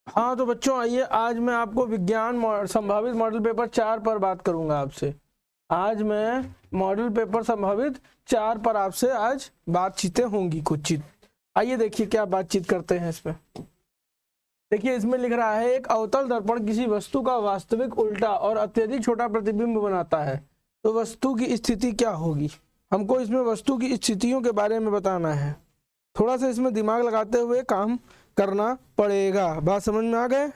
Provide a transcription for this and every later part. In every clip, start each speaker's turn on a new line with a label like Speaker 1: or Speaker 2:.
Speaker 1: हाँ तो बच्चों आइए, आज मैं आपको विज्ञान संभावित मॉडल पेपर 4 पर बात करूंगा आपसे। आज मैं मॉडल पेपर संभावित 4 पर आपसे आज बातचीतें होंगी कुछ। आइए देखिए क्या बातचीत करते हैं इसमें। देखिए इसमें लिख रहा है, एक अवतल दर्पण किसी वस्तु का वास्तविक उल्टा और अत्यधिक छोटा प्रतिबिंब बनाता है, तो वस्तु की स्थिति क्या होगी। हमको इसमें वस्तु की स्थितियों के बारे में बताना है। थोड़ा सा इसमें दिमाग लगाते हुए काम करना पड़ेगा। बात समझ में आ गए।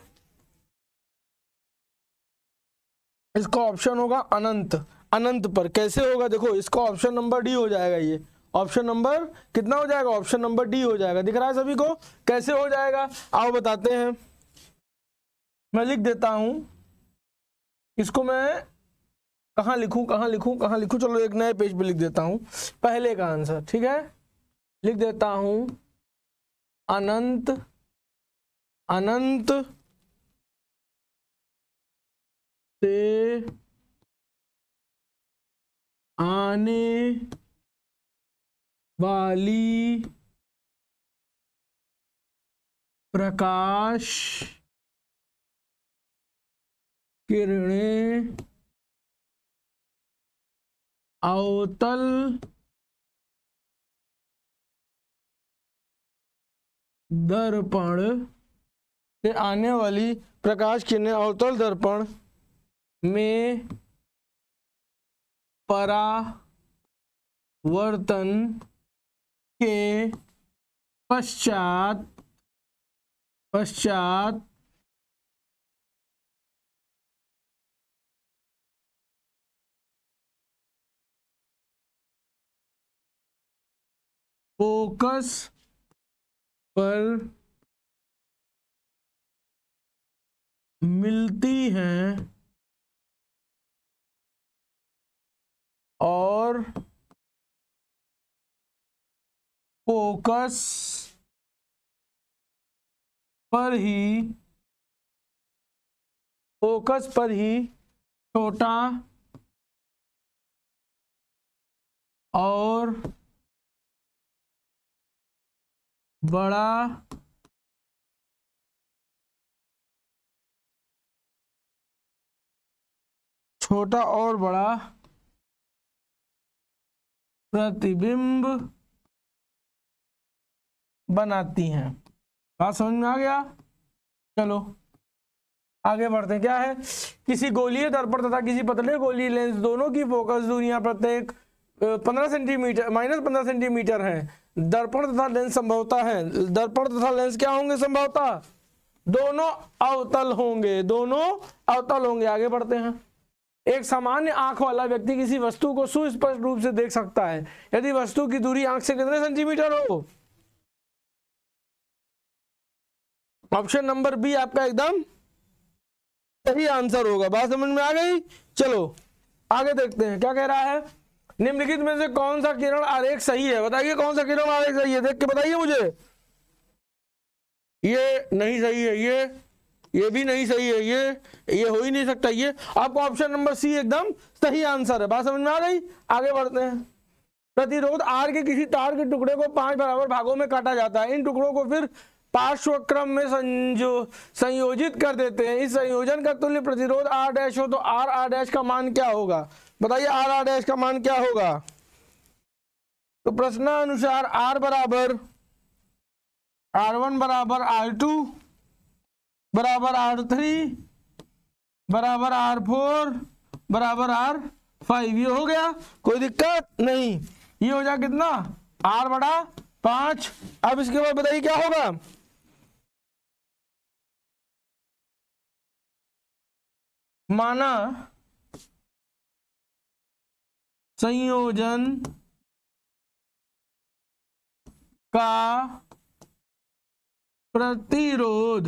Speaker 1: इसका ऑप्शन होगा अनंत। अनंत पर कैसे होगा, देखो इसका ऑप्शन नंबर डी हो जाएगा। ये ऑप्शन नंबर कितना हो जाएगा, ऑप्शन नंबर डी हो जाएगा। दिख रहा है सभी को कैसे हो जाएगा, आओ बताते हैं। मैं लिख देता हूं इसको, मैं कहाँ लिखूं कहाँ लिखूं कहाँ लिखूं, चलो एक नए पेज पे लिख देता हूं पहले का आंसर। ठीक है, लिख देता हूं अनंत अनंत से आने वाली प्रकाश किरणें अवतल दर्पण से आने वाली प्रकाश किरणें अवतल दर्पण में परावर्तन के पश्चात फोकस पर मिलती हैं और फोकस पर ही छोटा और बड़ा प्रतिबिंब बनाती हैं। बात समझ में आ गया। चलो आगे बढ़ते हैं। क्या है, किसी गोलीय दर्पण तथा किसी पतले गोलीय लेंस दोनों की फोकस दूरियां प्रत्येक 15 सेंटीमीटर -15 सेंटीमीटर है। दर्पण तथा लेंस संभवतः है, दर्पण तथा लेंस क्या होंगे, संभवतः दोनों अवतल होंगे। आगे बढ़ते हैं। एक सामान्य आंख वाला व्यक्ति किसी वस्तु को सुस्पष्ट रूप से देख सकता है यदि वस्तु की दूरी आंख से कितने सेंटीमीटर हो। ऑप्शन नंबर बी आपका एकदम सही आंसर होगा। बात समझ में आ गई। चलो आगे देखते हैं क्या कह रहा है। निम्नलिखित में से कौन सा किरण आरेख सही है, बताइए कौन सा किरण आरेख सही है, देख के बताइए मुझे। ये नहीं सही है, ये भी नहीं सही है, ये हो ही नहीं सकता। ये आपको ऑप्शन नंबर सी एकदम सही आंसर है। बात समझ में आ गई। आगे बढ़ते हैं। प्रतिरोध आर के किसी तार के टुकड़े को 5 बराबर भागों में काटा जाता है। इन टुकड़ों को फिर पार्श्व क्रम में संयोजित कर देते हैं। इस संयोजन का तुल्य प्रतिरोध आर डैश हो तो आर डैश का मान क्या होगा, बताइए आर डैश का मान क्या होगा। तो प्रश्नानुसार आर बराबर R1 बराबर R2 बराबर R3 बराबर R4 बराबर R5, ये हो गया, कोई दिक्कत नहीं। ये हो जाए कितना, R बड़ा 5। अब इसके बाद बताइए क्या होगा। माना संयोजन का प्रतिरोध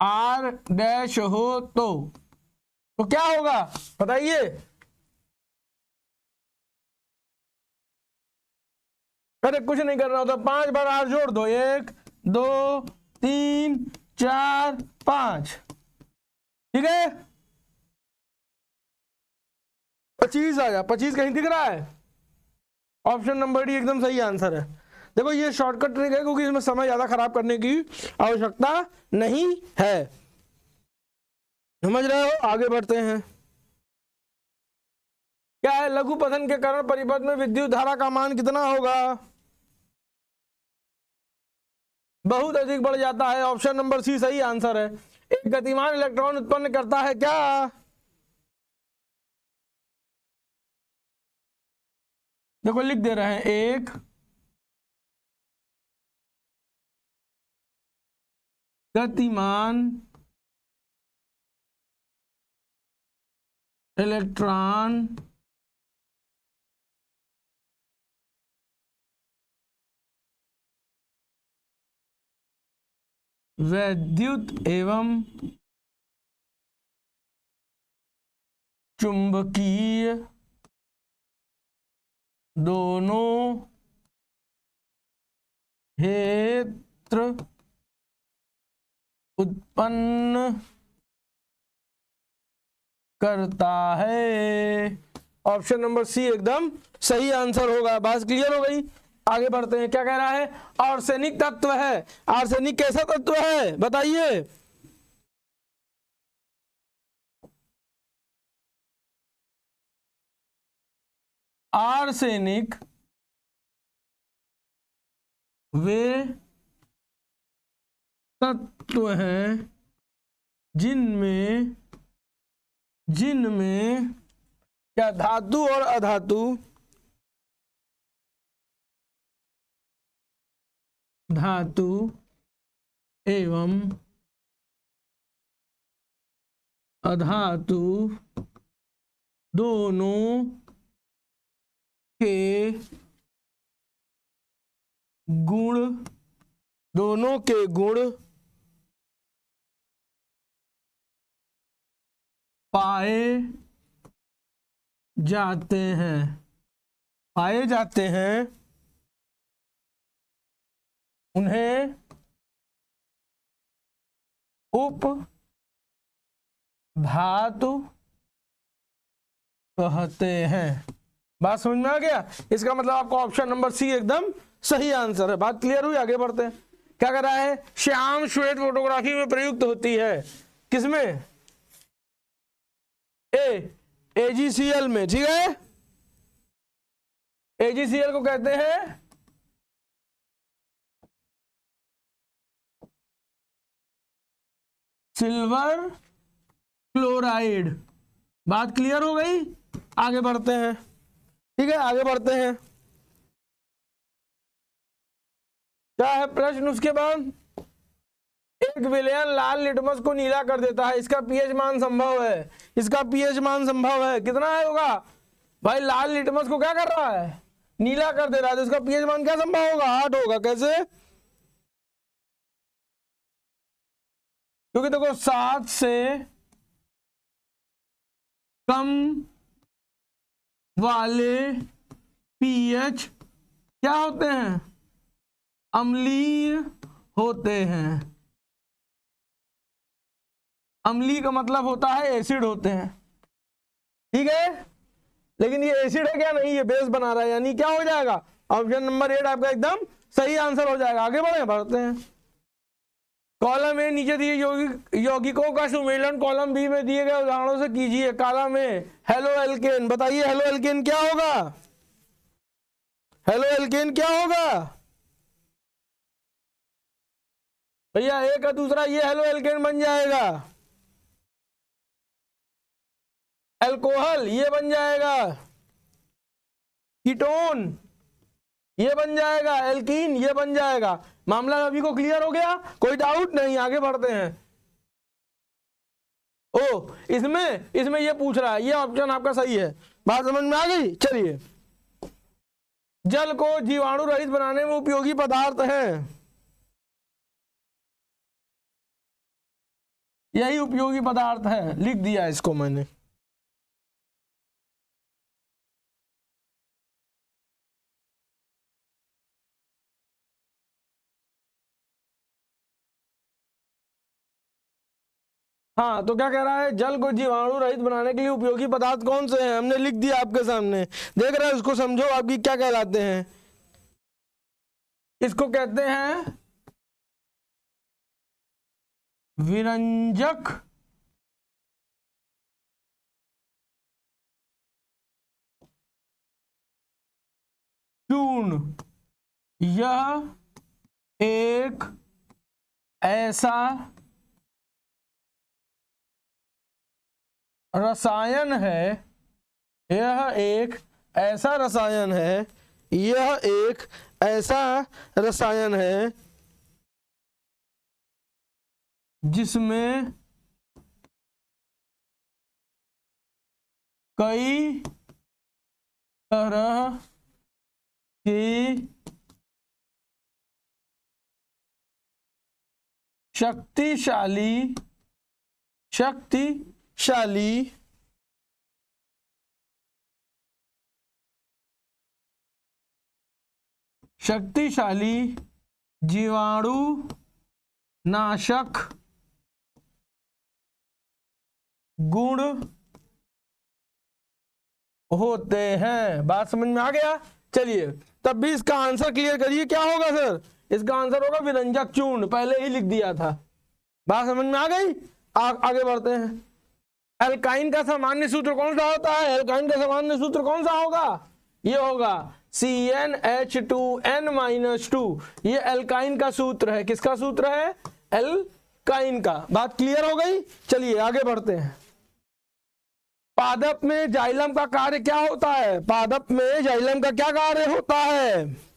Speaker 1: R डैश हो तो क्या होगा बताइए। अरे कुछ नहीं करना होता, 5 बार R जोड़ दो, 1 2 3 4 5, ठीक है। 25 आ गया। 25 कहीं दिख रहा है, ऑप्शन नंबर डी एकदम सही आंसर है। देखो ये शॉर्टकट ट्रिक है क्योंकि इसमें समय ज्यादा खराब करने की आवश्यकता नहीं है। समझ रहे हो? आगे बढ़ते हैं। क्या है? लघु पतन के कारण परिपथ में विद्युत धारा का मान कितना होगा? बहुत अधिक बढ़ जाता है। ऑप्शन नंबर सी सही आंसर है। एक गतिमान इलेक्ट्रॉन उत्पन्न करता है क्या? देखो लिख दे रहे हैं, एक गतिमान इलेक्ट्रॉन वैद्युत एवं चुंबकीय दोनों क्षेत्र उत्पन्न करता है। ऑप्शन नंबर सी एकदम सही आंसर होगा। बात क्लियर हो गई? आगे बढ़ते हैं। क्या कह रहा है? आर्सेनिक तत्व है। आर्सेनिक कैसा तत्व है बताइए? आर्सेनिक वे तत्व हैं जिनमें क्या धातु और अधातु, धातु एवं अधातु दोनों के गुण पाए जाते हैं उन्हें उप धातु कहते हैं। बात समझ में आ गया? इसका मतलब आपको ऑप्शन नंबर सी एकदम सही आंसर है। बात क्लियर हुई? आगे बढ़ते हैं। क्या कर रहा है? श्याम श्वेत फोटोग्राफी में प्रयुक्त होती है। किसमें? AgCl में। ठीक है, AgCl को कहते हैं सिल्वर क्लोराइड। बात क्लियर हो गई? आगे बढ़ते हैं। ठीक है, आगे बढ़ते हैं। क्या है प्रश्न उसके बाद? एक विलयन लाल लिटमस को नीला कर देता है, इसका पीएच मान संभव है। इसका पीएच मान संभव है कितना है होगा? भाई लाल लिटमस को क्या कर रहा है? नीला कर दे रहा है, तो इसका पीएच मान क्या संभव होगा? 8 होगा। कैसे? क्योंकि देखो 7 से कम वाले पीएच क्या होते हैं? अम्लीय होते हैं। अम्लीय का मतलब होता है एसिड होते हैं। ठीक है, लेकिन ये एसिड है क्या? नहीं, ये बेस बना रहा है, यानी क्या हो जाएगा? ऑप्शन नंबर 8 आपका एकदम सही आंसर हो जाएगा। आगे बढ़ते हैं। कॉलम ए नीचे दिए यौगिकों का सुमेलन कॉलम बी में दिए गए उदाहरणों से कीजिए। Column A halo alkane. बताइए हेलो एल्केन क्या होगा? हेलो एल्केन क्या होगा भैया? ए का दूसरा ये हेलो एल्केन बन जाएगा। अल्कोहल ये बन जाएगा। कीटोन ये बन जाएगा। एल्कीन ये बन जाएगा। मामला अभी को क्लियर हो गया? कोई डाउट नहीं? आगे बढ़ते हैं। ओ इसमें ये पूछ रहा है, ये ऑप्शन आपका सही है। बात समझ में आ गई? चलिए, जल को जीवाणु रहित बनाने में उपयोगी पदार्थ है। यही उपयोगी पदार्थ है, लिख दिया इसको मैंने। हाँ, तो क्या कह रहा है? जल को जीवाणु रहित बनाने के लिए उपयोगी पदार्थ कौन से हैं? हमने लिख दिया आपके सामने, देख रहे हैं, उसको समझो आपकी क्या कहलाते हैं। इसको कहते हैं विरंजक चूर्ण। यह एक ऐसा रसायन है, यह एक ऐसा रसायन है, यह एक ऐसा रसायन है जिसमें कई तरह की शक्तिशाली जीवाणु नाशक गुण होते हैं। बात समझ में आ गया? चलिए तब भी इसका आंसर क्लियर करिए, क्या होगा सर? इसका आंसर होगा विरंजक चूर्ण, पहले ही लिख दिया था। बात समझ में आ गई? आगे बढ़ते हैं। एल्काइन का सामान्य सूत्र कौन सा होता है? एल्काइन का सामान्य सूत्र कौन सा होगा? ये होगा CnH2n-2। ये एल्काइन का सूत्र है। किसका सूत्र है? एल्काइन का। बात क्लियर हो गई? चलिए आगे बढ़ते हैं। पादप में जाइलम का कार्य क्या होता है? पादप में जाइलम का क्या कार्य होता है?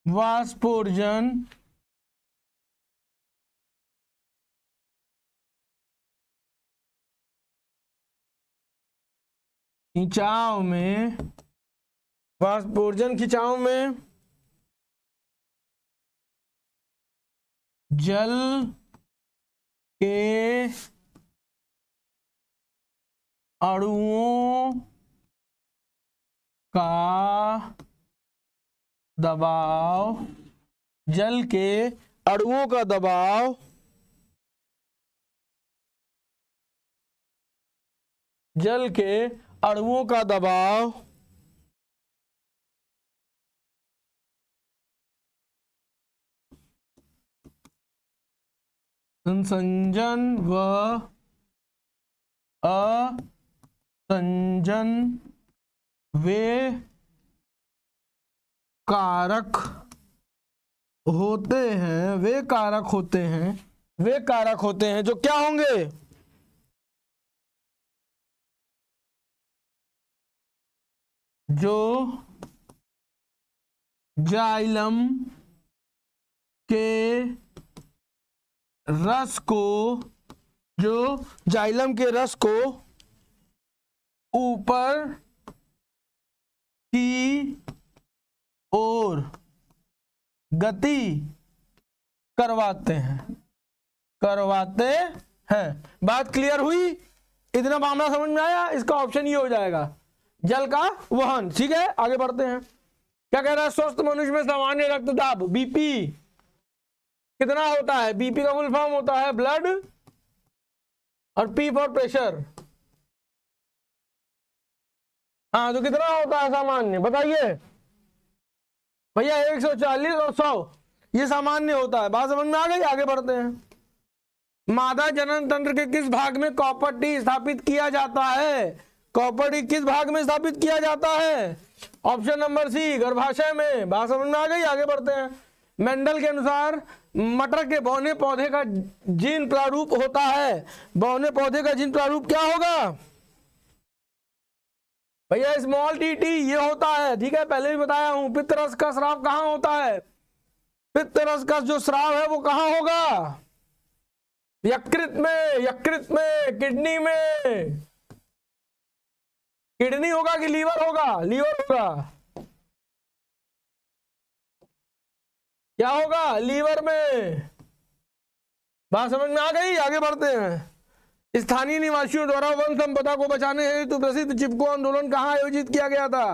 Speaker 1: वाष्पोर्जन, खिंचाव में, वाष्पोर्जन खिंचाव में जल के अणुओं का दबाव, जल के अणुओं का दबाव जल के अणुओं का दबाव संसंजन व असंजन वे कारक होते हैं, वे कारक होते हैं जो क्या होंगे? जो जाइलम के रस को ऊपर की ओर गति करवाते हैं। बात क्लियर हुई? इतना मामला समझ में आया? इसका ऑप्शन ये हो जाएगा, जल का वहन। ठीक है, आगे बढ़ते हैं। क्या कह रहा है? स्वस्थ मनुष्य में सामान्य रक्तदाब बीपी कितना होता है? बीपी का फुल फॉर्म होता है ब्लड और पी फॉर प्रेशर। हाँ, तो कितना होता है सामान्य? बताइए भैया। 140 और 100 ये सामान्य होता है। बात समझ में आ गई? आगे बढ़ते हैं। मादा जनन तंत्र के किस भाग में कॉपर टी स्थापित किया जाता है? कॉपर टी किस भाग में स्थापित किया जाता है? ऑप्शन नंबर सी, गर्भाशय में। बात समझ में आ गई? आगे बढ़ते हैं। मेंडल के अनुसार मटर के बौने पौधे का जीन प्रारूप होता है। बौने पौधे का जीन प्रारूप क्या होगा भैया? स्मॉल टी ये होता है। ठीक है, पहले भी बताया हूं। पित्त रस का स्राव कहां होता है? पित्त रस का जो स्राव है वो कहां होगा? यकृत में, किडनी में। किडनी होगा कि लीवर होगा? लीवर होगा। क्या होगा? लीवर में। बात समझ में आ गई? आगे बढ़ते हैं। स्थानीय निवासियों द्वारा वन संपदा को बचाने हेतु प्रसिद्ध चिपको आंदोलन कहां आयोजित किया गया था?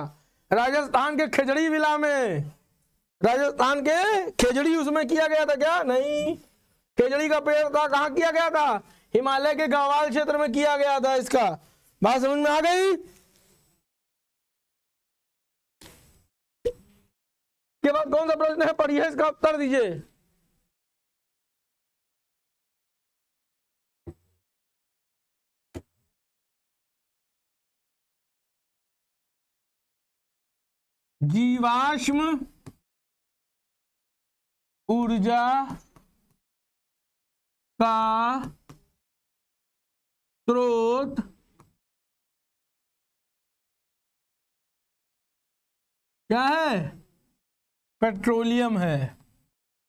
Speaker 1: राजस्थान के खिजड़ी जिला में। राजस्थान के खेजड़ी उसमें किया गया था क्या? नहीं, खेजड़ी का पेड़ था, कहाँ किया गया था? हिमालय के गढ़वाल क्षेत्र में किया गया था इसका। बात समझ में आ गई? के बाद कौन सा प्रश्न है, पढ़िए, इसका उत्तर दीजिए। जीवाश्म ऊर्जा का स्रोत क्या है? पेट्रोलियम है।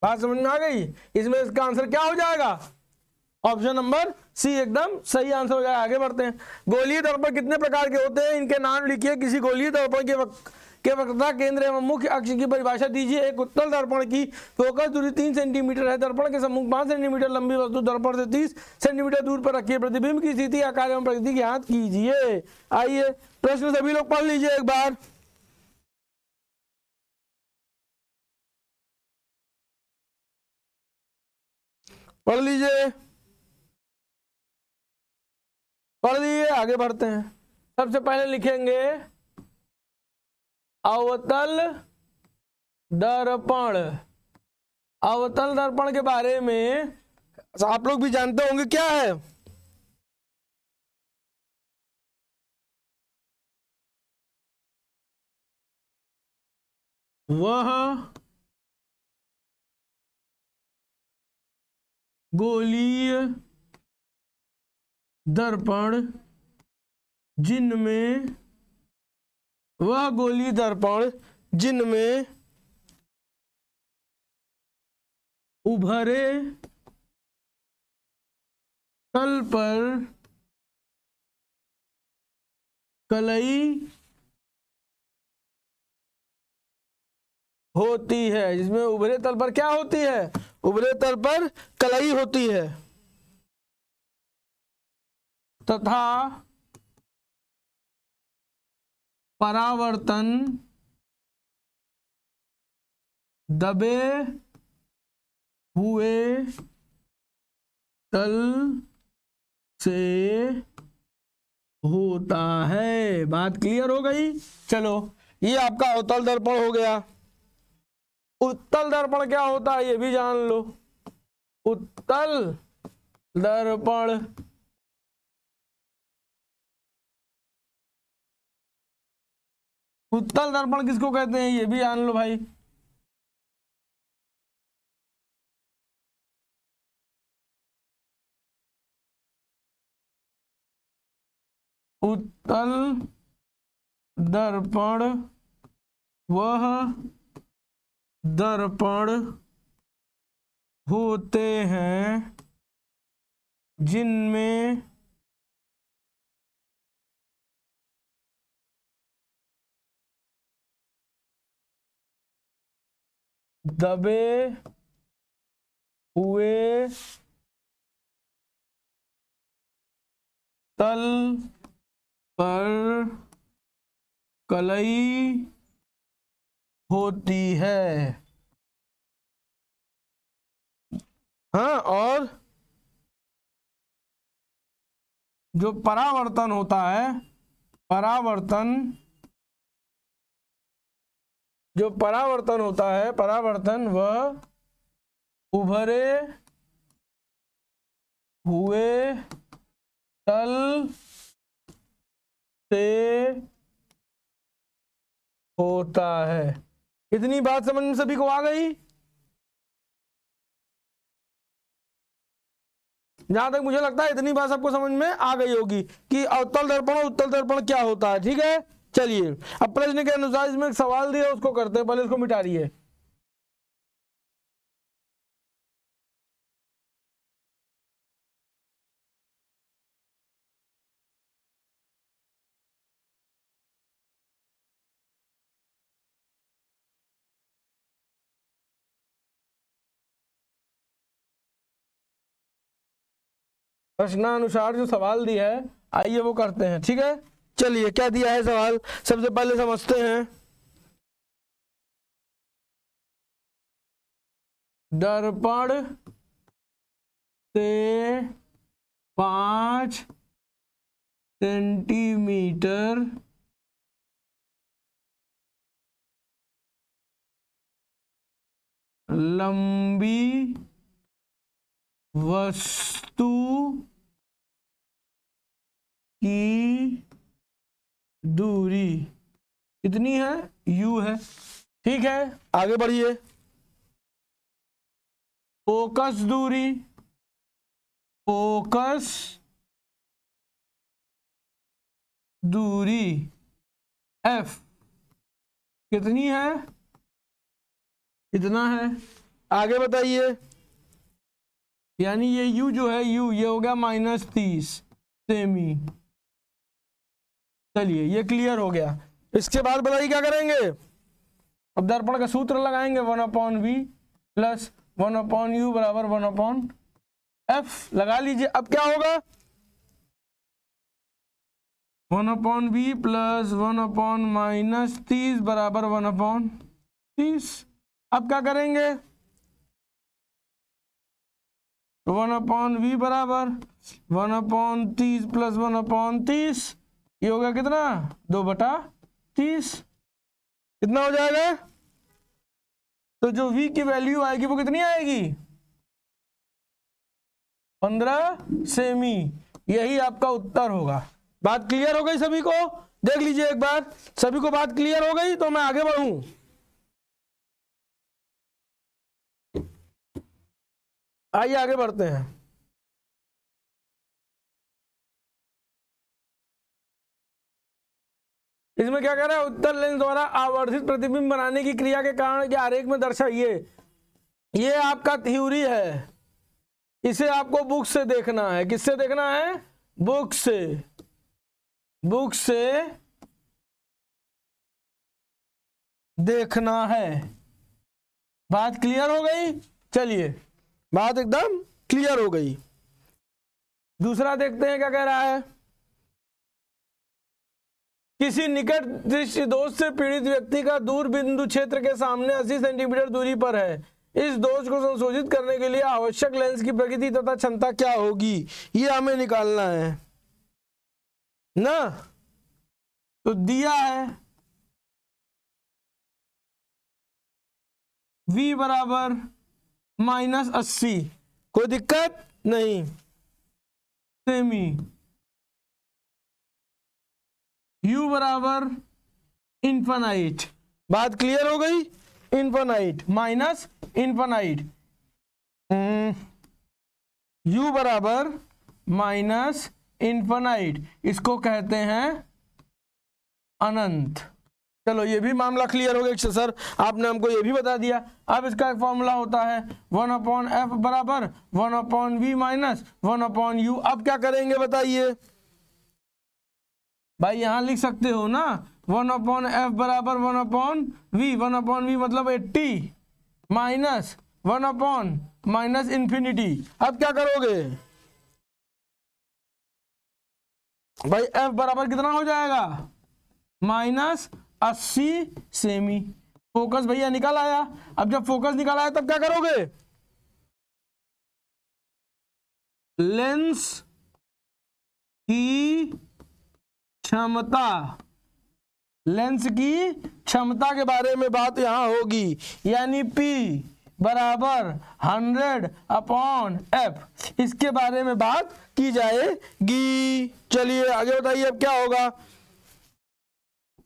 Speaker 1: बात समझ में आ गई? इसमें इसका आंसर क्या हो जाएगा? ऑप्शन नंबर सी एकदम सही आंसर हो जाएगा। आगे बढ़ते हैं। गोलीय दर्पण कितने प्रकार के होते हैं? इनके नाम लिखिए। किसी गोलीय दर्पण के वक्रता केंद्र एवं मुख्य अक्ष की परिभाषा दीजिए। एक उत्तल दर्पण की फोकस दूरी 3 सेंटीमीटर है। दर्पण के सम्मुख 5 सेंटीमीटर लंबी वस्तु दर्पण से 30 सेंटीमीटर दूर पर रखिए। प्रतिबिंब की स्थिति, आकार एवं प्रकृति ज्ञात कीजिए। आइए प्रश्न सभी लोग पढ़ लीजिए एक बार। पढ़ लीजिए, पढ़ लीजिए, आगे बढ़ते हैं। सबसे पहले लिखेंगे अवतल दर्पण। अवतल दर्पण के बारे में आप लोग भी जानते होंगे, क्या है? वह गोलीय दर्पण जिनमें उभरे तल पर कलई होती है। जिसमें उभरे तल पर क्या होती है? उभरे तल पर कलई होती है तथा परावर्तन दबे हुए तल से होता है। बात क्लियर हो गई? चलो, ये आपका अवतल दर्पण हो गया। उत्तल दर्पण क्या होता है ये भी जान लो। उत्तल दर्पण किसको कहते हैं ये भी जान लो भाई। उत्तल दर्पण वह दर्पण होते हैं जिनमें दबे हुए तल पर कलई होती है। हाँ, और जो परावर्तन होता है, परावर्तन वह उभरे हुए तल से होता है। इतनी बात समझ में सभी को आ गई? जहां तक मुझे लगता है इतनी बात सबको समझ में आ गई होगी कि अवतल दर्पण और उत्तल दर्पण क्या होता है। ठीक है, चलिए अब प्रश्न के अनुसार इसमें एक सवाल दिया उसको करते हैं। पहले इसको मिटा रही प्रश्नानुसार जो सवाल दिया है, आइए वो करते हैं। ठीक है, चलिए क्या दिया है सवाल सबसे पहले समझते हैं। दर्पण से 5 सेंटीमीटर लंबी वस्तु की दूरी कितनी है, u है। ठीक है, आगे बढ़िए। फोकस दूरी, फोकस दूरी f कितनी है, इतना है। आगे बताइए, यानी ये u जो है, u ये हो गया -30 सेमी। चलिए ये क्लियर हो गया। इसके बाद बताइए क्या करेंगे। अब दर्पण का सूत्र लगाएंगे, 1/v प्लस 1/u बराबर 1/f लगा लीजिए। अब क्या होगा, 1/v प्लस 1/-30 बराबर 1/30। अब क्या करेंगे, 1/v बराबर 1/30 प्लस 1/30, ये होगा कितना, 2/30। कितना हो जाएगा, तो जो v की वैल्यू आएगी वो कितनी आएगी, 15 सेमी। यही आपका उत्तर होगा। बात क्लियर हो गई सभी को, देख लीजिए एक बार, सभी को बात क्लियर हो गई तो मैं आगे बढ़ूं। आइए आगे बढ़ते हैं। इसमें क्या कह रहा है, उत्तर लेंस द्वारा आवर्धित प्रतिबिंब बनाने की क्रिया के कारण के आरेख में दर्शाइए। ये आपका थ्योरी है, इसे आपको बुक से देखना है। किससे देखना है, बुक से। बुक से देखना है। बात क्लियर हो गई। चलिए बात एकदम क्लियर हो गई। दूसरा देखते हैं क्या कह रहा है। किसी निकट दृष्टि दोष से पीड़ित व्यक्ति का दूर बिंदु क्षेत्र के सामने 80 सेंटीमीटर दूरी पर है। इस दोष को संशोधित करने के लिए आवश्यक लेंस की प्रकृति तथा क्षमता क्या होगी, ये हमें निकालना है ना। तो दिया है v बराबर -80, कोई दिक्कत नहीं, सेमी। u बराबर इन्फानाइट। बात क्लियर हो गई, इन्फानाइट माइनस इन्फानाइट। u बराबर माइनस इन्फानाइट, इसको कहते हैं अनंत। चलो ये भी मामला क्लियर हो गया सर, आपने हमको ये भी बता दिया। अब इसका एक फॉर्मूला होता है 1/f बराबर 1/v माइनस 1/u। अब क्या करेंगे बताइए भाई, यहां लिख सकते हो ना 1/f बराबर 1/v, 1/v मतलब 80 माइनस 1/ माइनस इंफिनिटी। अब क्या करोगे भाई, f बराबर कितना हो जाएगा, -80 सेमी। फोकस भैया निकल आया। अब जब फोकस निकल आया तब क्या करोगे, लेंस की क्षमता, लेंस की क्षमता के बारे में बात यहां होगी, यानी P बराबर 100/f, इसके बारे में बात की जाएगी। चलिए आगे बताइए अब क्या होगा।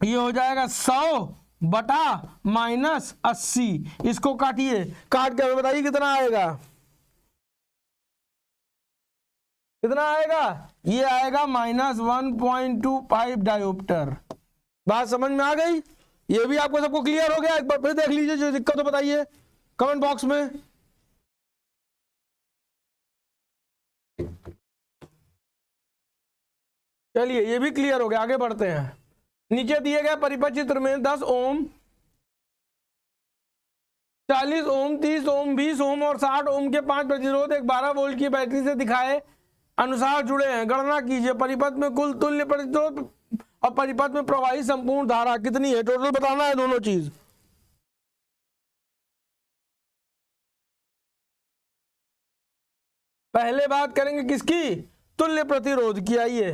Speaker 1: ये हो जाएगा 100/-80। इसको काटिए, काट के हमें बताइए कितना आएगा, कितना आएगा, ये आएगा -1.25 डायोप्टर। बात समझ में आ गई। ये भी आपको सबको क्लियर हो गया। एक बार फिर देख लीजिए, जो दिक्कत हो बताइए कमेंट बॉक्स में। चलिए ये भी क्लियर हो गया, आगे बढ़ते हैं। नीचे दिए गए परिपथ चित्र में 10 ओम, 40 ओम, 30 ओम, 20 ओम और 60 ओम के 5 प्रतिरोध एक 12 वोल्ट की बैटरी से दिखाए अनुसार जुड़े हैं। गणना कीजिए परिपथ में कुल तुल्य प्रतिरोध और परिपथ में प्रवाही संपूर्ण धारा कितनी है। टोटल बताना है दोनों चीज। पहले बात करेंगे किसकी, तुल्य प्रतिरोध की। आइए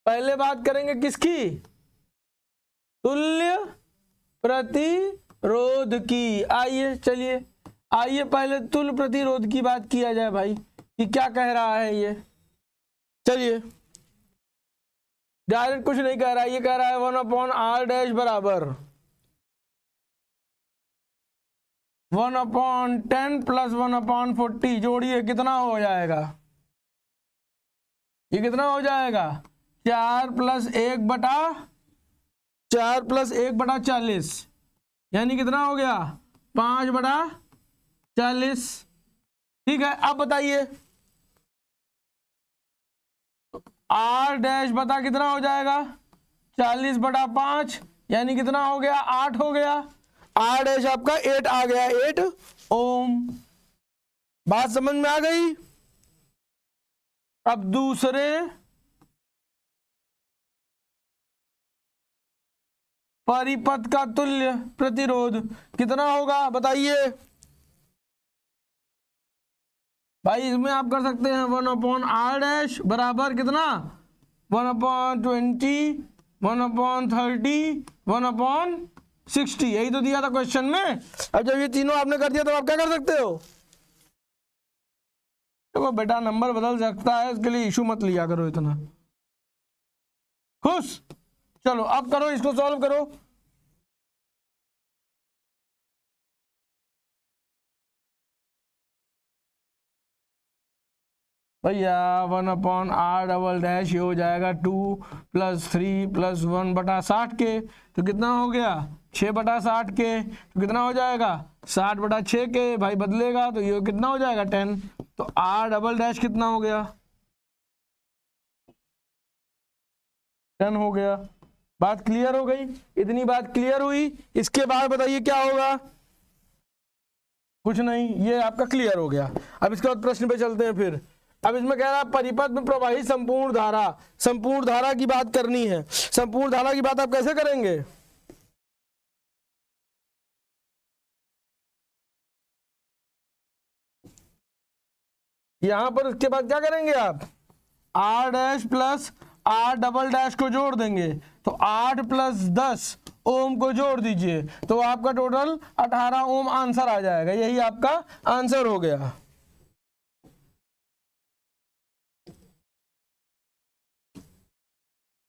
Speaker 1: पहले बात करेंगे किसकी, तुल्य प्रतिरोध की। आइए चलिए, आइए पहले तुल्य प्रतिरोध की बात किया जाए भाई, कि क्या कह रहा है ये। चलिए डायरेक्ट कुछ नहीं कह रहा, ये कह रहा है 1/r डैश बराबर 1/10 प्लस 1/40, जोड़िए कितना हो जाएगा, ये कितना हो जाएगा 4 प्लस 1/40, यानी कितना हो गया 5/40। ठीक है, अब बताइए r डैश बता कितना हो जाएगा 40/5, यानी कितना हो गया 8 हो गया। r डैश आपका 8 आ गया, 8 ओम। बात समझ में आ गई। अब दूसरे परिपथ का तुल्य प्रतिरोध कितना होगा बताइए भाई। इसमें आप कर सकते हैं 1/r डैश बराबर कितना 1/20, 1/30, 1/60, यही तो दिया था क्वेश्चन में। अब जब ये तीनों आपने कर दिया तो आप क्या कर सकते हो, देखो बेटा नंबर बदल सकता है, इसके लिए इशू मत लिया करो इतना। खुश, चलो अब करो, इसको सॉल्व करो। भैया 1/r डबल डैश ये हो जाएगा 2 + 3 + 1/60 के, तो कितना हो गया 6/60 के, तो कितना हो जाएगा 60/6 के। भाई बदलेगा तो ये कितना हो जाएगा 10, तो r डबल डैश कितना हो गया 10 हो गया। बात क्लियर हो गई, इतनी बात क्लियर हुई। इसके बाद बताइए क्या होगा, कुछ नहीं, ये आपका क्लियर हो गया। अब इसके बाद प्रश्न पे चलते हैं फिर। अब इसमें कह रहा है परिपथ में प्रवाहित संपूर्ण धारा, संपूर्ण धारा की बात करनी है। संपूर्ण धारा की बात आप कैसे करेंगे, यहां पर उसके बाद क्या करेंगे आप r dash plus r double dash को जोड़ देंगे, तो 8 + 10 ओम को जोड़ दीजिए, तो आपका टोटल 18 ओम आंसर आ जाएगा। यही आपका आंसर हो गया।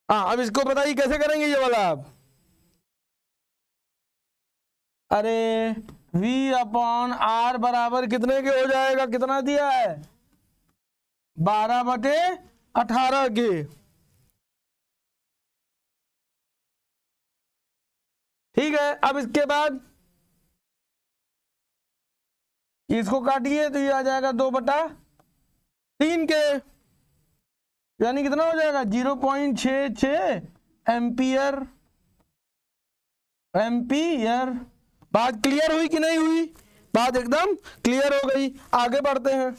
Speaker 1: हाँ, अब इसको बताइए कैसे करेंगे ये वाला आप। अरे V/r बराबर कितने के हो जाएगा, कितना दिया है 12/18 के। ठीक है, अब इसके बाद इसको काटिए तो ये आ जाएगा 2/3 के, यानी कितना हो जाएगा 0.66 एम्पियर। बात क्लियर हुई कि नहीं हुई, बात एकदम क्लियर हो गई। आगे बढ़ते हैं।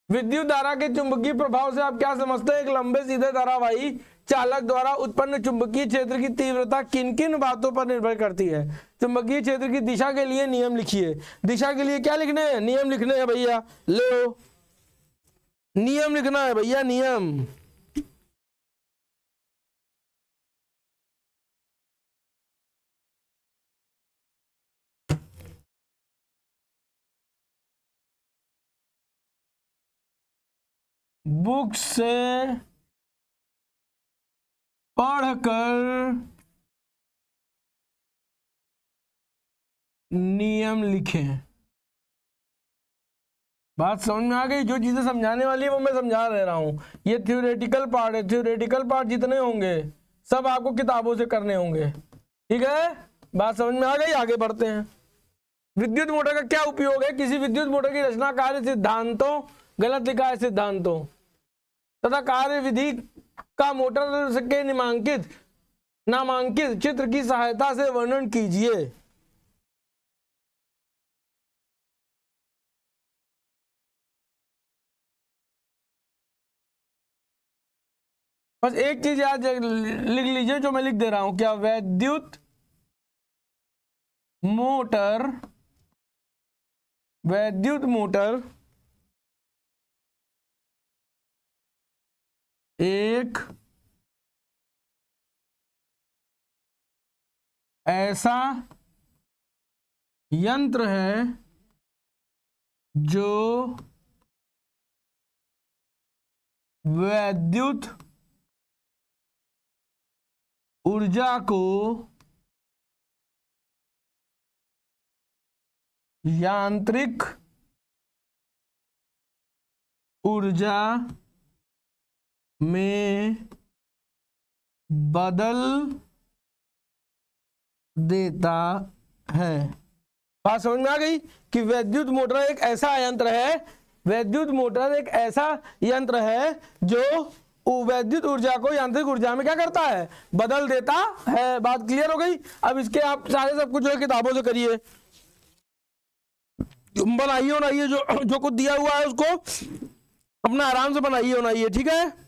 Speaker 1: विद्युत धारा के चुंबकीय प्रभाव से आप क्या समझते हैं, एक लंबे सीधे धारावाही चालक द्वारा उत्पन्न चुंबकीय क्षेत्र की तीव्रता किन किन बातों पर निर्भर करती है। चुंबकीय क्षेत्र की दिशा के लिए नियम लिखिए। दिशा के लिए क्या लिखने हैं, नियम लिखने हैं भैया, लो नियम लिखना है भैया, नियम। बुक से पढ़कर नियम लिखें। बात समझ में आ गई। जो चीजें समझाने वाली है वो मैं समझा रहा हूं, ये थ्योरेटिकल पार्ट है। थ्योरेटिकल पार्ट जितने होंगे सब आपको किताबों से करने होंगे। ठीक है, बात समझ में आ गई। आगे बढ़ते हैं। विद्युत मोटर का क्या उपयोग है, किसी विद्युत मोटर की रचना कार्य सिद्धांतों, गलत लिखा है सिद्धांतों, तथा कार्य विधि का मोटर के नामांकित चित्र की सहायता से वर्णन कीजिए। बस एक चीज याद लिख लीजिए जो मैं लिख दे रहा हूं, क्या विद्युत मोटर वैद्युत मोटर एक ऐसा यंत्र है जो वैद्युत ऊर्जा को यांत्रिक ऊर्जा में बदल देता है। बात समझ में आ गई कि वैद्युत मोटर एक ऐसा यंत्र है, वैद्युत मोटर एक ऐसा यंत्र है जो वैद्युत ऊर्जा को यांत्रिक ऊर्जा में क्या करता है, बदल देता है। बात क्लियर हो गई। अब इसके आप सारे सब कुछ जो है किताबों से करिए, बनाइए जो कुछ दिया हुआ है उसको अपना आराम से बनाइए, ठीक है।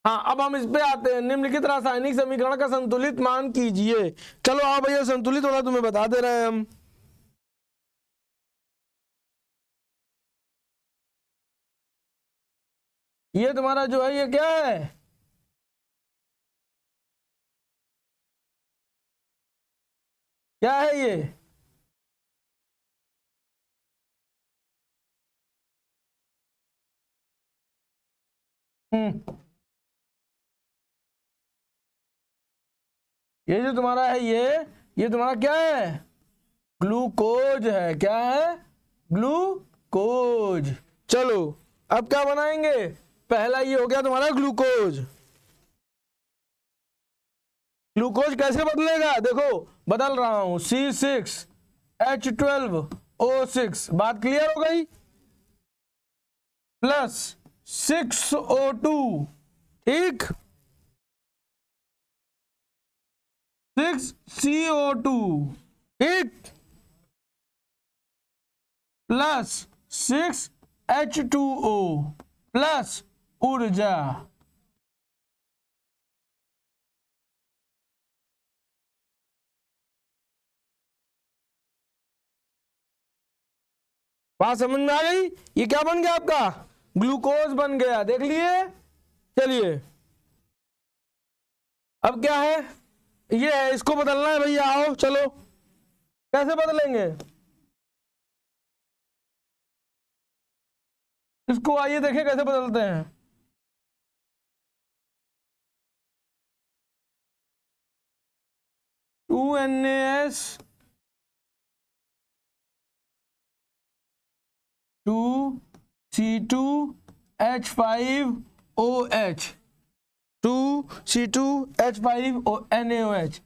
Speaker 1: हाँ, अब हम इस पे आते हैं। निम्नलिखित रासायनिक समीकरण का संतुलित मान कीजिए। चलो आओ भैया, संतुलित वाला तुम्हें बता दे रहे हैं हम। ये तुम्हारा जो है ये क्या है, क्या है ये, ये जो तुम्हारा है ये तुम्हारा क्या है, ग्लूकोज है। क्या है, ग्लूकोज। चलो अब क्या बनाएंगे, पहला ये हो गया तुम्हारा ग्लूकोज। ग्लूकोज कैसे बदलेगा, देखो बदल रहा हूं, C6H12O6। बात क्लियर हो गई, प्लस 6O2, ठीक, 6CO2, ठीक, प्लस 6H2O प्लस ऊर्जा। बात समझ में आ गई। ये क्या बन गया आपका, ग्लूकोज बन गया, देख लिए। चलिए अब क्या है, ये है, इसको बदलना है भैया। आओ चलो, कैसे बदलेंगे इसको, आइए देखें कैसे बदलते हैं। NaS 2C2H5OH 2C2H5NaOH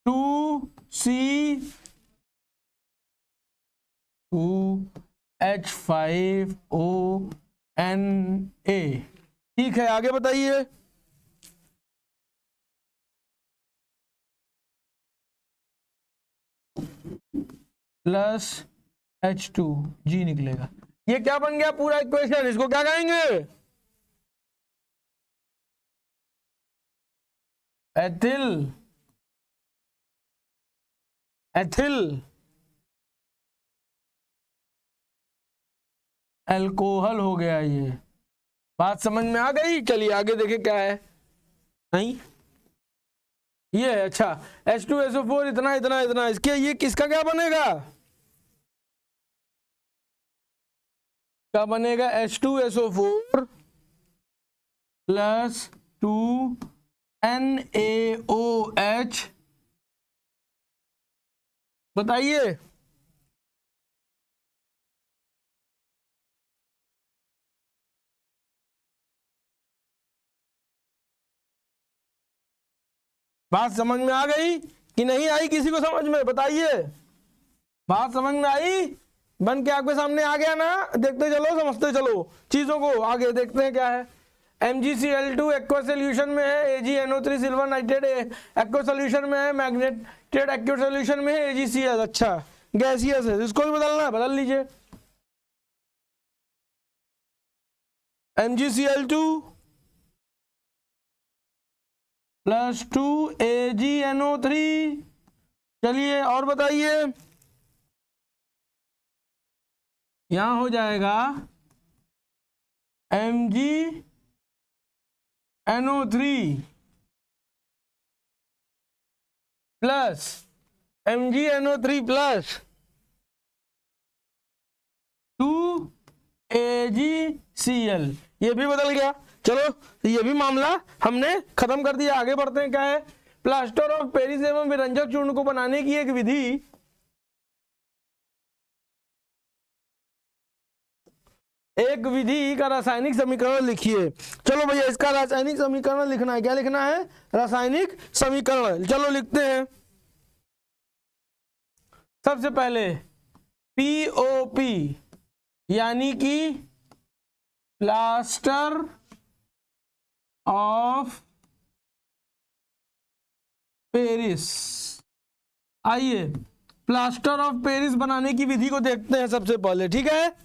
Speaker 1: 2H5ONA। ठीक है, आगे बताइए। प्लस H2 G निकलेगा। ये क्या बन गया पूरा इक्वेशन, इसको क्या कहेंगे, एथिल अल्कोहल हो गया ये। बात समझ में आ गई। चलिए आगे देखें क्या है। नहीं ये है, अच्छा H2SO4 इतना इतना इतना, इसके ये किसका क्या बनेगा, क्या बनेगा, H2SO4 प्लस 2NaOH। बताइए बात समझ में आ गई कि नहीं आई, किसी को समझ में, बताइए। बात समझ में आई, बन के आपके सामने आ गया ना, देखते चलो समझते चलो चीजों को, आगे देखते हैं क्या है। MgCl2 एक्वस सोल्यूशन में है, AgNO3 silver nitrate aqueous solution में है, मैग्नेटेड एक्वस सोल्यूशन में है AgCl। अच्छा गैसियस है, इसको भी बदलना है, बदल लीजिए। MgCl2 प्लस 2 AgNO3 चलिए और बताइए, यहां हो जाएगा MgNO3 plus MgNO3 plus 2AgCl, ये भी बदल गया। चलो ये भी मामला हमने खत्म कर दिया, आगे बढ़ते हैं। क्या है? प्लास्टर ऑफ पेरिस एवं विरंजक चूर्ण को बनाने की एक विधि का रासायनिक समीकरण लिखिए। चलो भैया इसका रासायनिक समीकरण लिखना है। क्या लिखना है? रासायनिक समीकरण। चलो लिखते हैं। सबसे पहले POP यानी कि प्लास्टर ऑफ पेरिस। आइए प्लास्टर ऑफ पेरिस बनाने की विधि को देखते हैं सबसे पहले, ठीक है।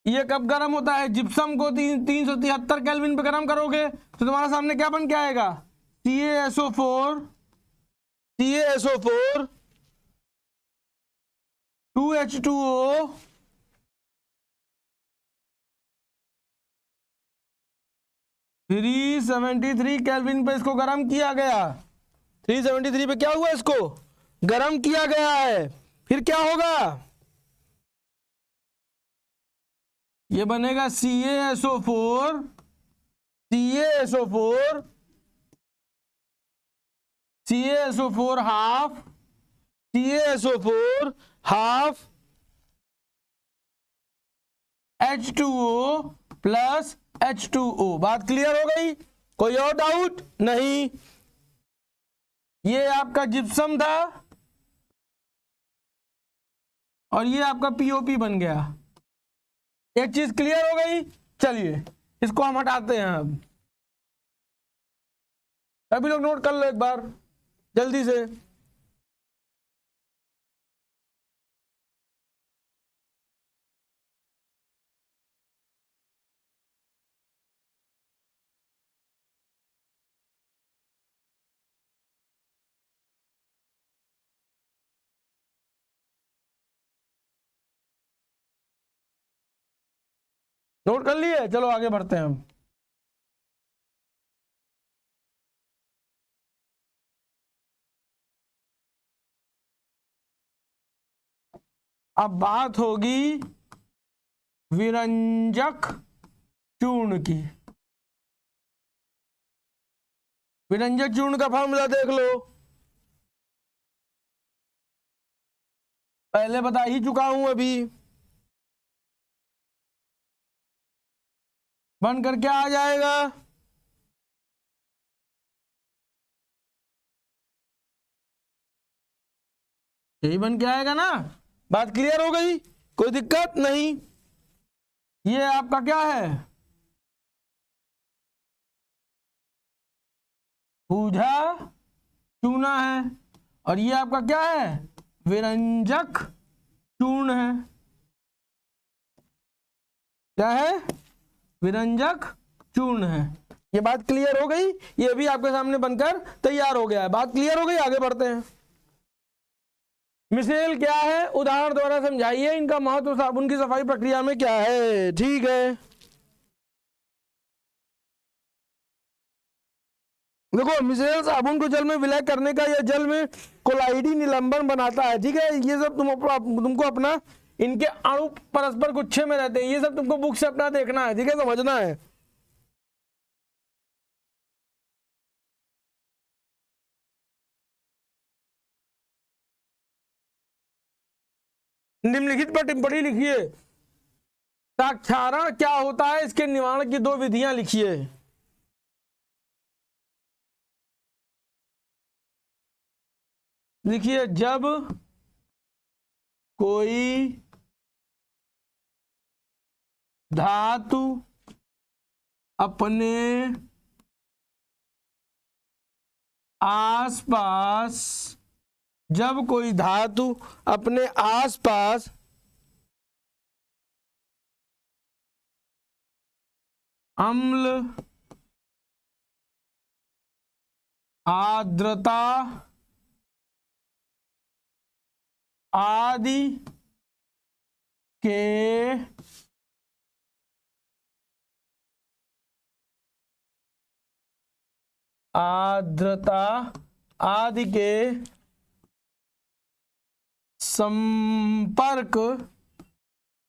Speaker 1: ये कब गर्म होता है? जिप्सम को 373 केल्विन पे गर्म करोगे तो तुम्हारे सामने क्या बन के आएगा? CaSO4 2H2O 373 केल्विन पे इसको गर्म किया गया। 373 पे क्या हुआ? इसको गर्म किया गया है। फिर क्या होगा? ये बनेगा CaSO4 half H2O plus H2O। बात क्लियर हो गई? कोई और डाउट? नहीं। ये आपका जिप्सम था और ये आपका POP बन गया। एक चीज क्लियर हो गई? चलिए इसको हम हटाते हैं। अब सभी लोग नोट कर लो एक बार जल्दी से। नोट कर लिए? चलो आगे बढ़ते हैं हम। अब बात होगी विरंजक चूर्ण की। विरंजक चूर्ण का फॉर्मूला देख लो, पहले बता ही चुका हूं। अभी बनकर क्या आ जाएगा? यही बन के आएगा ना। बात क्लियर हो गई? कोई दिक्कत नहीं। ये आपका क्या है? पूजा चूना है। और ये आपका क्या है? विरंजक चूर्ण है। क्या है? विरंजक चूर्ण है। ये बात क्लियर हो गई? ये भी आपके सामने बनकर तैयार हो गया है। बात क्लियर हो गई? आगे बढ़ते हैं। मिसेल क्या है? उदाहरण द्वारा समझाइए। इनका महत्व साबुन की सफाई प्रक्रिया में क्या है? ठीक है, देखो मिसेल साबुन को जल में विलय करने का या जल में कोलाइडी निलंबन बनाता है। ठीक है, ये सब तुमको अपना इनके अणु परस्पर गुच्छे में रहते हैं, ये सब तुमको बुक से अपना देखना है। ठीक है, समझना है। निम्नलिखित पर टिप्पणी लिखिए। साक्षारण क्या होता है? इसके निवारण की 2 विधियां लिखिए। लिखिए, जब कोई धातु अपने आसपास अम्ल आर्द्रता आदि के संपर्क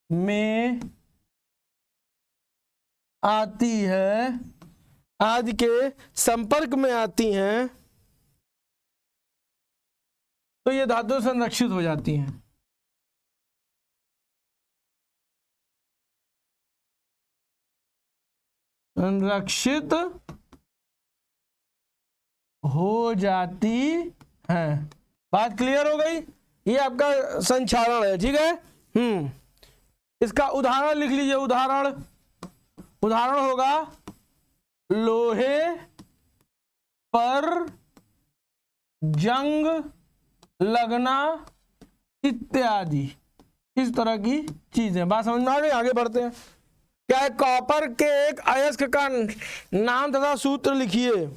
Speaker 1: में आती है, आदि के संपर्क में आती हैं, तो ये धातु संरक्षित हो जाती हैं। संरक्षित हो जाती है। बात क्लियर हो गई? ये आपका संचारण है, ठीक है। इसका उदाहरण लिख लीजिए। उदाहरण होगा लोहे पर जंग लगना इत्यादि, इस तरह की चीजें। बात समझ में आ गई? आगे बढ़ते हैं। क्या है? कॉपर के एक अयस्क का नाम तथा सूत्र लिखिए।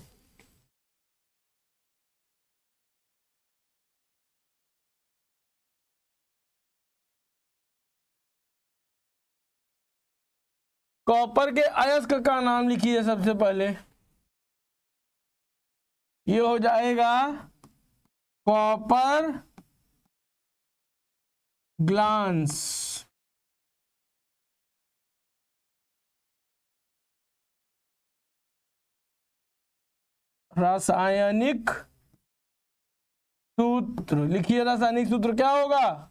Speaker 1: कॉपर के अयस्क का नाम लिखिए सबसे पहले। ये हो जाएगा कॉपर ग्लास। रासायनिक सूत्र लिखिए। रासायनिक सूत्र क्या होगा?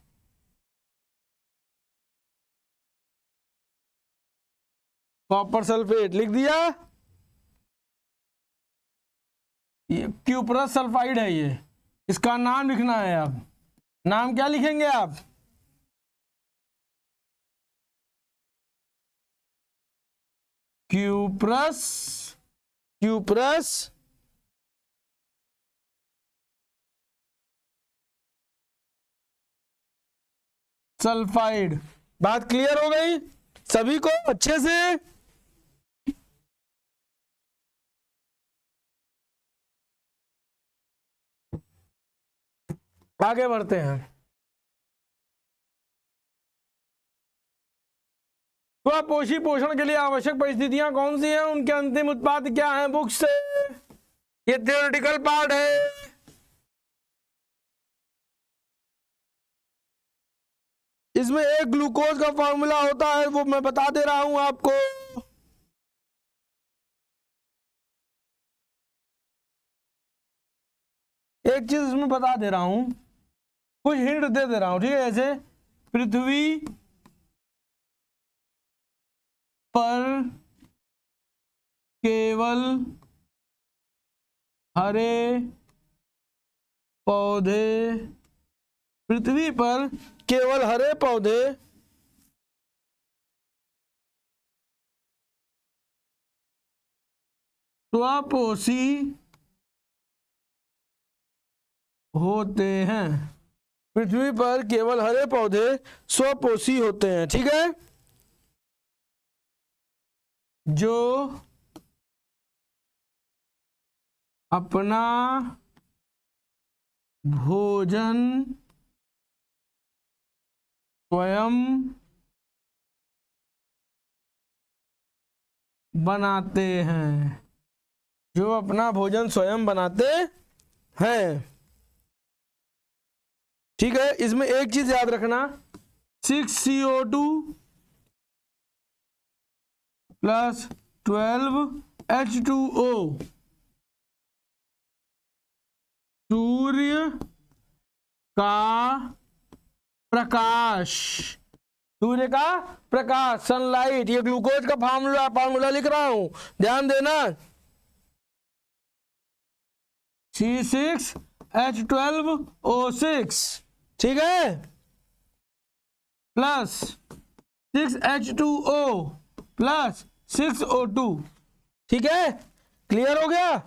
Speaker 1: कॉपर सल्फेट लिख दिया। ये क्यूप्रस सल्फाइड है। ये इसका नाम लिखना है। आप नाम क्या लिखेंगे? आप क्यूप्रस सल्फाइड। बात क्लियर हो गई सभी को अच्छे से? आगे बढ़ते हैं। स्वपोषी पोषण के लिए आवश्यक परिस्थितियां कौन सी हैं? उनके अंतिम उत्पाद क्या हैं? बुक्स से। ये थ्योरेटिकल पार्ट है। इसमें एक ग्लूकोज का फॉर्मूला होता है, वो मैं बता दे रहा हूं आपको। एक चीज इसमें बता दे रहा हूं, कुछ हिंट दे रहा हूं, ठीक है? जैसे पृथ्वी पर केवल हरे पौधे, पृथ्वी पर केवल हरे पौधे स्वपोषी होते हैं। पृथ्वी पर केवल हरे पौधे स्वपोषी होते हैं, ठीक है? जो अपना भोजन स्वयं बनाते हैं, जो अपना भोजन स्वयं बनाते हैं, ठीक है? इसमें एक चीज याद रखना, 6CO2 प्लस 12H2O सूर्य का प्रकाश, सूर्य का प्रकाश, सनलाइट। ये ग्लूकोज का फार्मूला लिख रहा हूं, ध्यान देना। C6H12O6, ठीक है? प्लस 6H2O प्लस 6O2, ठीक है? क्लियर हो गया?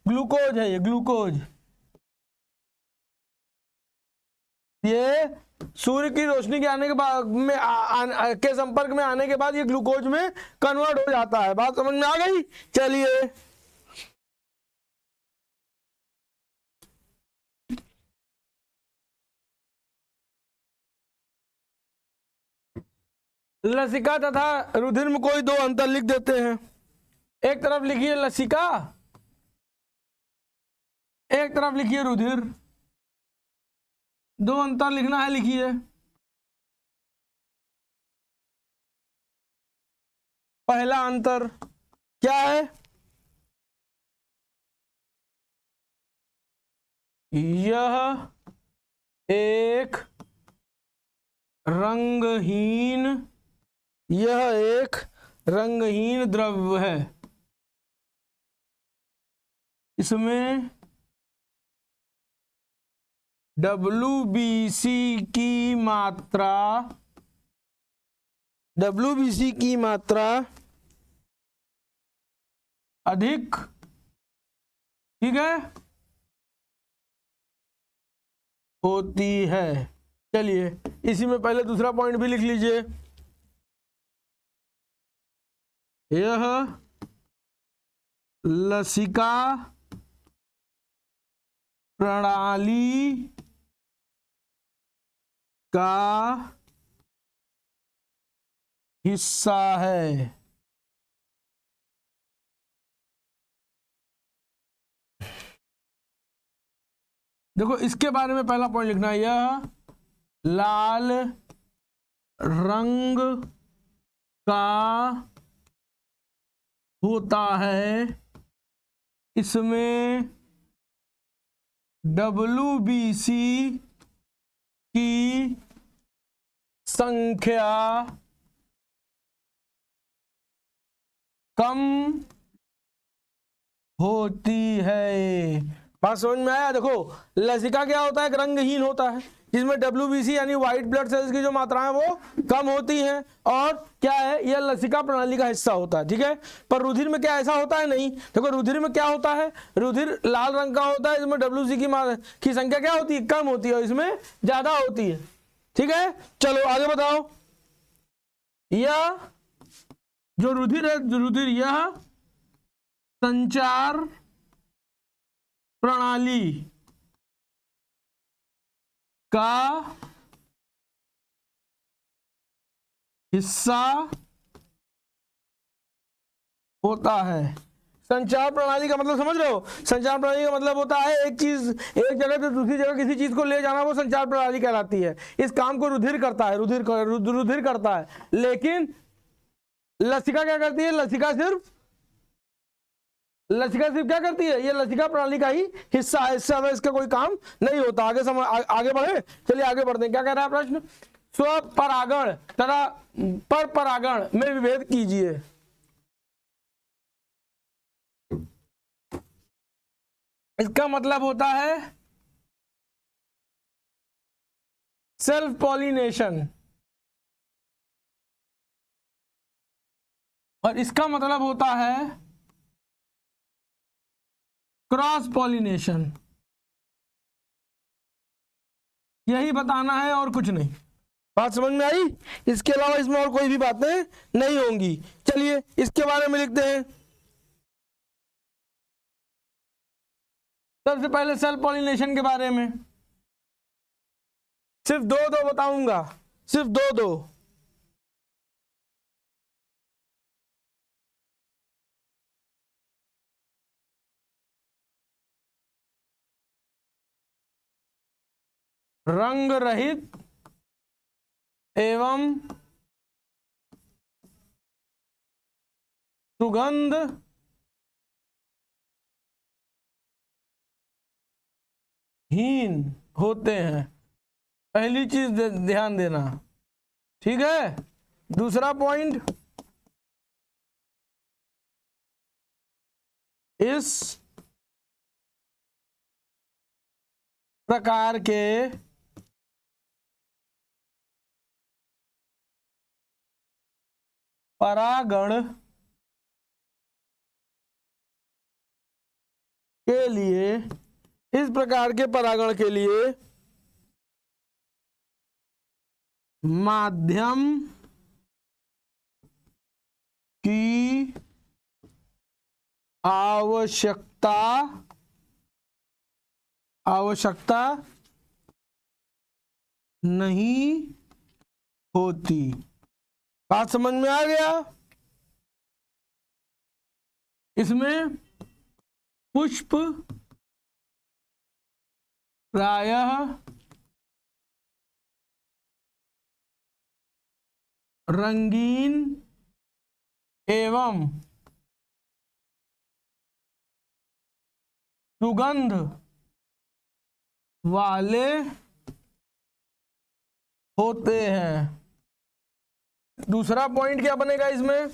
Speaker 1: ग्लूकोज है ये, ग्लूकोज। ये सूर्य की रोशनी के आने के बाद में के संपर्क में आने के बाद ये ग्लूकोज में कन्वर्ट हो जाता है। बात समझ में आ गई? चलिए लसिका तथा रुधिर में कोई दो अंतर लिख देते हैं। एक तरफ लिखिए लसिका, एक तरफ लिखिए रुधिर, दो अंतर लिखना है, लिखिए। पहला अंतर क्या है? यह एक रंगहीन, यह एक रंगहीन द्रव्य है। इसमें WBC की मात्रा, WBC की मात्रा अधिक, ठीक है, होती है। चलिए इसी में पहले दूसरा पॉइंट भी लिख लीजिए। यह लसिका प्रणाली का हिस्सा है। देखो इसके बारे में पहला पॉइंट लिखना है, यह लाल रंग का होता है। इसमें WBC की संख्या कम होती है। बात समझ में आया? देखो लसिका क्या होता है? एक रंगहीन होता है जिसमें WBC यानी व्हाइट ब्लड सेल्स की जो मात्रा है वो कम होती है, और क्या है, यह लसिका प्रणाली का हिस्सा होता है, ठीक है। पर रुधिर में क्या ऐसा होता है? नहीं। देखो रुधिर में क्या होता है, रुधिर लाल रंग का होता है, इसमें WBC की संख्या क्या होती है? कम होती है, और इसमें ज्यादा होती है, ठीक है। चलो आगे बताओ। यह जो रुधिर है, रुधिर यह संचार प्रणाली का हिस्सा होता है। संचार प्रणाली का मतलब समझ रहे हो? संचार प्रणाली का मतलब होता है एक चीज एक जगह से दूसरी जगह किसी चीज को ले जाना, वो संचार प्रणाली कहलाती है। इस काम को रुधिर करता है, रुधिर करता है। लेकिन लसिका क्या करती है? लसिका सिर्फ क्या करती है? ये लसिका प्रणाली का ही हिस्सा है, इससे हमें इसका कोई काम नहीं होता। आगे बढ़े, चलिए आगे बढ़ते हैं। क्या कह रहा है प्रश्न? स्वपरागण तथा पर परागण में विभेद कीजिए। इसका मतलब होता है सेल्फ पॉलिनेशन, और इसका मतलब होता है क्रॉस पॉलिनेशन। यही बताना है और कुछ नहीं। बात समझ में आई? इसके अलावा इसमें और कोई भी बातें नहीं होंगी। चलिए इसके बारे में लिखते हैं। सबसे पहले सेल्फ पॉलिनेशन के बारे में सिर्फ दो बताऊंगा, सिर्फ दो। रंग रहित एवं सुगंध हीन होते हैं। पहली चीज ध्यान देना, ठीक है। दूसरा पॉइंट, इस प्रकार के परागण के लिए, इस प्रकार के परागण के लिए माध्यम की आवश्यकता नहीं होती। बात समझ में आ गया? इसमें पुष्प प्रायः रंगीन एवं सुगंध वाले होते हैं। दूसरा पॉइंट क्या बनेगा इसमें?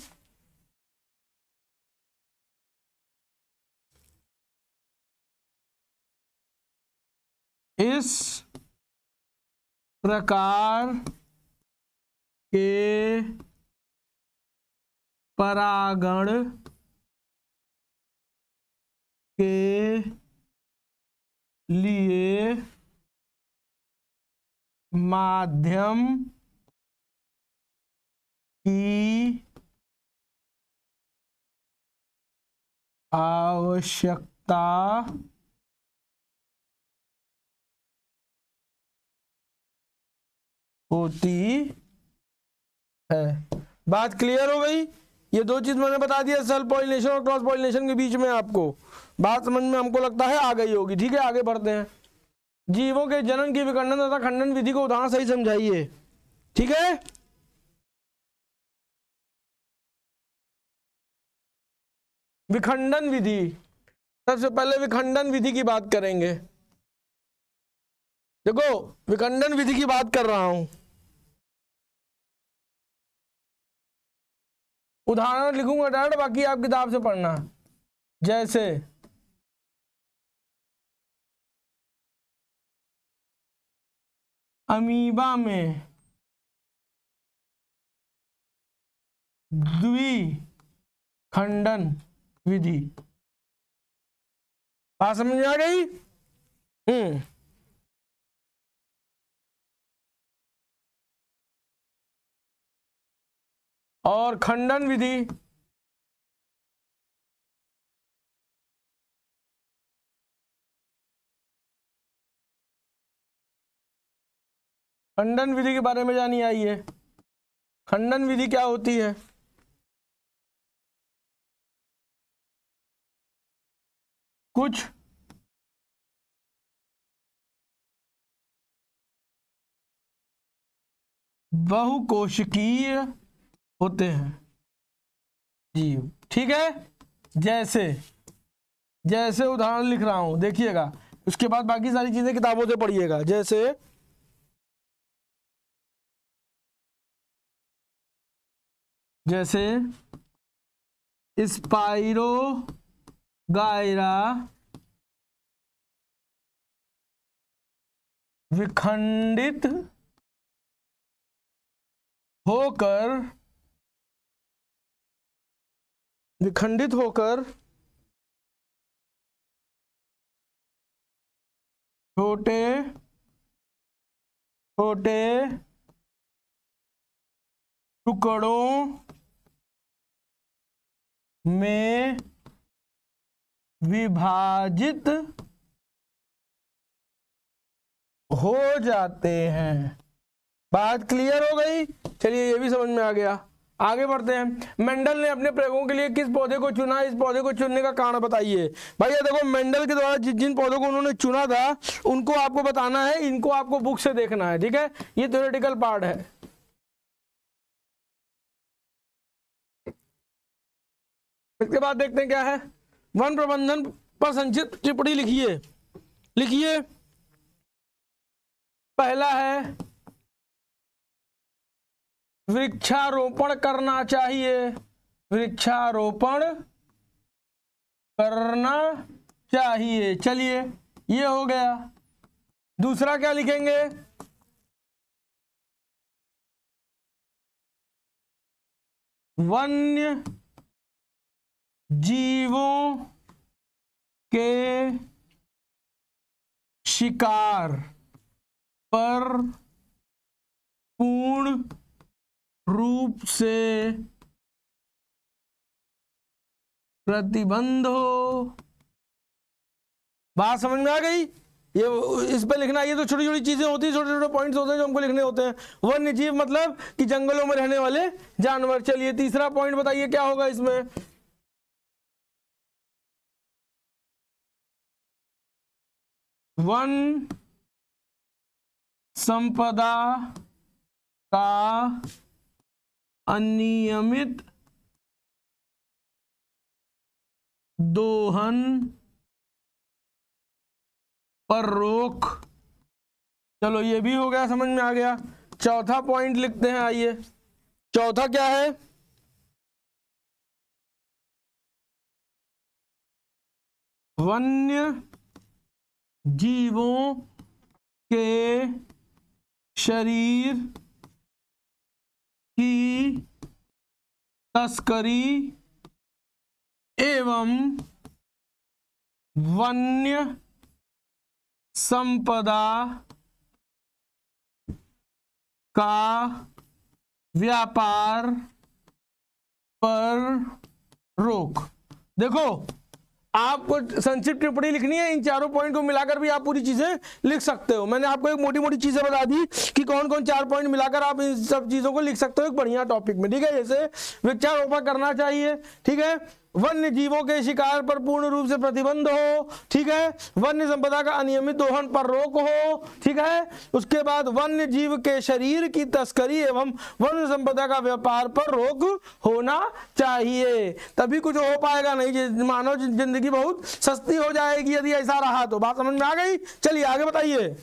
Speaker 1: इस प्रकार के परागण के लिए माध्यम की आवश्यकता होती है। बात क्लियर हो गई? ये दो चीज मैंने बता दिया, सेल्फ पॉलिनेशन और क्रॉस पॉलिनेशन के बीच में। आपको बात समझ में हमको लगता है आ गई होगी। ठीक है, आगे बढ़ते हैं। जीवों के जनन की विखंडन तथा खंडन विधि को उदाहरण सही समझाइए। ठीक है, विखंडन विधि। सबसे पहले विखंडन विधि की बात करेंगे। देखो, विखंडन विधि की बात कर रहा हूं, उदाहरण लिखूंगा डायरेक्ट, बाकी आप किताब से पढ़ना। जैसे अमीबा में द्विखंडन विधि। बात समझ में आ गई? और खंडन विधि खंडन विधि के बारे में जानिए। आइए, खंडन विधि क्या होती है? कुछ बहुकोशिकीय होते हैं जीव। ठीक है, जैसे जैसे उदाहरण लिख रहा हूं, देखिएगा, उसके बाद बाकी सारी चीजें किताबों से पढ़िएगा। जैसे स्पाइरोगायरा विखंडित होकर छोटे छोटे टुकड़ों में विभाजित हो जाते हैं। बात क्लियर हो गई? चलिए, ये भी समझ में आ गया। आगे बढ़ते हैं। मेंडल ने अपने प्रयोगों के लिए किस पौधे को चुना? इस पौधे को चुनने का कारण बताइए। भैया देखो, मेंडल के द्वारा जिन पौधों को उन्होंने चुना था उनको आपको बताना है, इनको आपको बुक से देखना है। ठीक है, ये थ्योरेटिकल पार्ट है। इसके बाद देखते हैं क्या है। वन प्रबंधन पर संक्षिप्त टिप्पणी लिखिए। पहला है, वृक्षारोपण करना चाहिए। वृक्षारोपण करना चाहिए। चलिए, ये हो गया। दूसरा क्या लिखेंगे? वन्य जीवों के शिकार पर पूर्ण रूप से प्रतिबंध हो। बात समझ में आ गई? ये इस पे लिखना, ये तो छोटी छोटी चीजें होती है, छोटे छोटे पॉइंट्स होते हैं जो हमको लिखने होते हैं। वन्य जीव मतलब कि जंगलों में रहने वाले जानवर। चलिए तीसरा पॉइंट बताइए क्या होगा इसमें। वन संपदा का अनियमित दोहन पर रोक। चलो ये भी हो गया, समझ में आ गया। चौथा पॉइंट लिखते हैं, आइए चौथा क्या है। वन्य जीवों के शरीर की तस्करी एवं वन्य संपदा का व्यापार पर रोक। देखो आपको संक्षिप्त टिप्पणी लिखनी है, इन चारों पॉइंट को मिलाकर भी आप पूरी चीजें लिख सकते हो। मैंने आपको एक मोटी मोटी चीजें बता दी कि कौन कौन चार पॉइंट मिलाकर आप इन सब चीजों को लिख सकते हो एक बढ़िया टॉपिक में, ठीक है। जैसे वृक्षारोपण करना चाहिए, ठीक है। वन्य जीवों के शिकार पर पूर्ण रूप से प्रतिबंध हो, ठीक है। वन्य संपदा का अनियमित दोहन पर रोक हो, ठीक है। उसके बाद वन्य जीव के शरीर की तस्करी एवं वन्य संपदा का व्यापार पर रोक होना चाहिए, तभी कुछ हो पाएगा। नहीं मानव जिंदगी बहुत सस्ती हो जाएगी यदि ऐसा रहा तो। बात समझ में आ गई। चलिए आगे बताइए।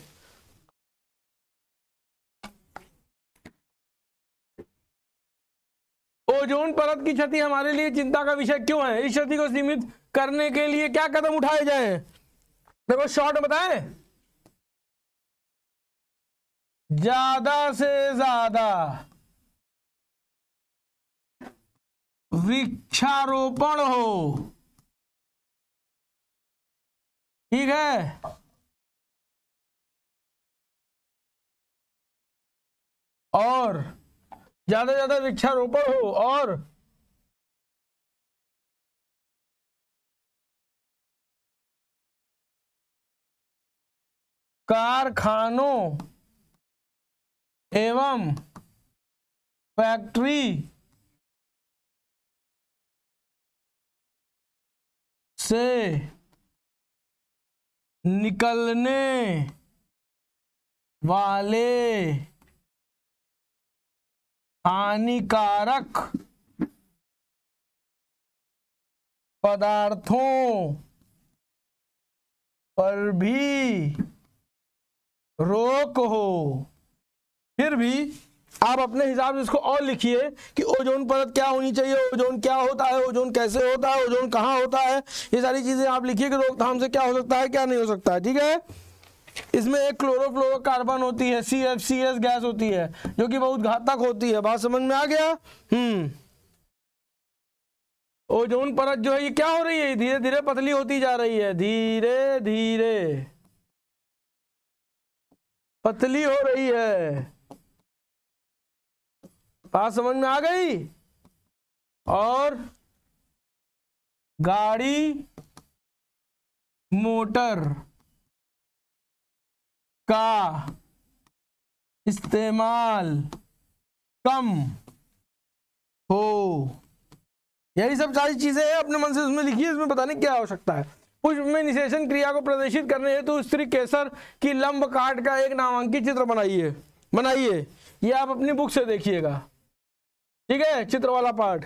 Speaker 1: ओजोन परत की क्षति हमारे लिए चिंता का विषय क्यों है? इस क्षति को सीमित करने के लिए क्या कदम उठाए जाएं? देखो शॉर्ट बताएं। ज्यादा से ज्यादा वृक्षारोपण हो, ठीक है। और ज्यादा से ज्यादा वृक्षारोपण हो और कारखानों एवं फैक्ट्री से निकलने वाले हानिकारक पदार्थों पर भी रोक हो। फिर भी आप अपने हिसाब से इसको और लिखिए कि ओजोन परत क्या होनी चाहिए, ओजोन क्या होता है, ओजोन कैसे होता है, ओजोन कहाँ होता है, ये सारी चीजें आप लिखिए कि रोकथाम से क्या हो सकता है क्या नहीं हो सकता है, ठीक है। इसमें एक क्लोरोफ्लोरोकार्बन होती है, CFCS गैस होती है जो कि बहुत घातक होती है। बात समझ में आ गया। ओजोन परत जो है ये क्या हो रही है, धीरे धीरे पतली होती जा रही है, धीरे धीरे पतली हो रही है। बात समझ में आ गई। और गाड़ी मोटर का इस्तेमाल कम हो। यही सब सारी चीजें हैं, अपने मन से उसमें लिखिए, इसमें बताने क्या आवश्यकता है। पुष्प में निषेचन क्रिया को प्रदर्शित करने हेतु तो स्त्री केसर की लंब काट का एक नामांकित चित्र बनाइए। ये आप अपनी बुक से देखिएगा, ठीक है, चित्र वाला पार्ट।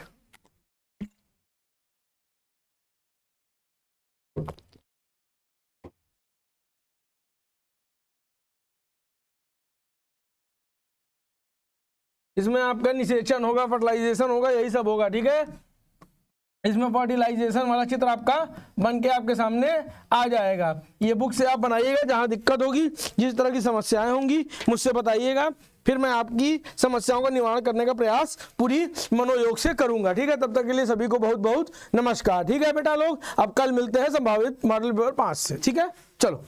Speaker 1: इसमें आपका निषेचन होगा, फर्टिलाइजेशन होगा, यही सब होगा, ठीक है। इसमें फर्टिलाइजेशन वाला चित्र आपका बन के आपके सामने आ जाएगा। ये बुक से आप बनाइएगा, जहां दिक्कत होगी, जिस तरह की समस्याएं होंगी मुझसे बताइएगा, फिर मैं आपकी समस्याओं का निवारण करने का प्रयास पूरी मनोयोग से करूंगा, ठीक है। तब तक के लिए सभी को बहुत बहुत नमस्कार, ठीक है बेटा लोग। अब कल मिलते हैं संभावित मॉडल पेपर 5 से, ठीक है। चलो।